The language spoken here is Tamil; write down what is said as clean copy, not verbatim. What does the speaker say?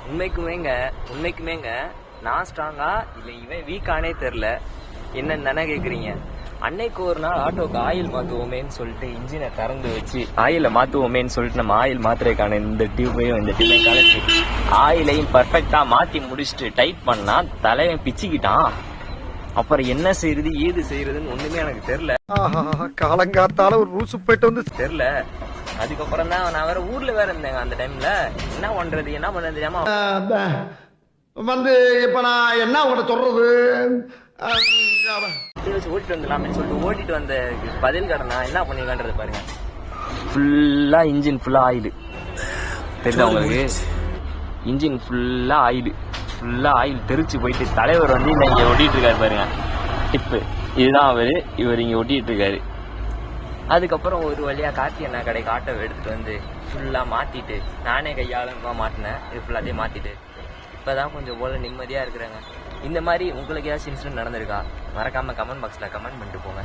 உண்மைக்குமேங்க நான் ஸ்ட்ராங்கா இல்லை இவன் வீக்கானே தெரில. என்னன்னு தானே கேட்குறீங்க. அன்னைக்கு ஒரு நாள் ஆட்டோக்கு ஆயில் மாற்றுவோமேன்னு சொல்லிட்டு இன்ஜினை திறந்து வச்சு ஆயிலை மாற்றுவோமேன்னு சொல்லிட்டு நம்ம ஆயில் மாத்திரைக்கான இந்த டியூபையும் கலச்சி ஆயிலையும் பர்ஃபெக்டாக மாற்றி முடிச்சுட்டு டைட் பண்ணா தலைவன் பிச்சுக்கிட்டான். அப்புறம் என்ன செய்யறது ஏது செய்யறதுன்னு ஒண்ணுமே எனக்கு தெரியல. காலங்காத்தால ஒரு ரூசு போயிட்டு வந்து தெரியல. அதுக்கப்புறம் தான் நான் வேற ஊர்ல வேற இருந்தேங்க அந்த டைம்ல. என்ன பண்றது தெரியாம வந்து இப்ப நான் என்ன உங்கள்கிட்ட சொல்றது ஓட்டிட்டு வந்துடலாம்னு சொல்லிட்டு ஓட்டிட்டு வந்த பதில் கடனா என்ன பண்ணிருக்கான்றது பாருங்க. ஃபுல்லா இன்ஜின் ஃபுல்லா ஆயிலு தெரியுதா உங்களுக்கு? இன்ஜின் ஃபுல்லா ஆயில் தெரிச்சு போயிட்டு தலைவர் வந்து இங்க ஒட்டிட்டு இருக்காரு பாருங்க. டிப்பு இதுதான் இவர் இங்க ஒட்டிட்டு இருக்காரு. அதுக்கப்புறம் ஒரு வழியா கார்த்தி அண்ணா கடைக்கு ஆட்டோ எடுத்துட்டு வந்து ஃபுல்லா மாத்திட்டு நானே கையாளமா மாட்டினேன். இது ஃபுல்லாத்தையும் மாத்திட்டு இப்பதான் கொஞ்சம் போல நிம்மதியா இருக்கிறேங்க. இந்த மாதிரி உங்களுக்கு ஏதாச்சும் இன்சிடென்ட் நடந்திருக்கா? மறக்காம கமெண்ட் பாக்ஸ்ல கமெண்ட் பண்ணிட்டு போங்க.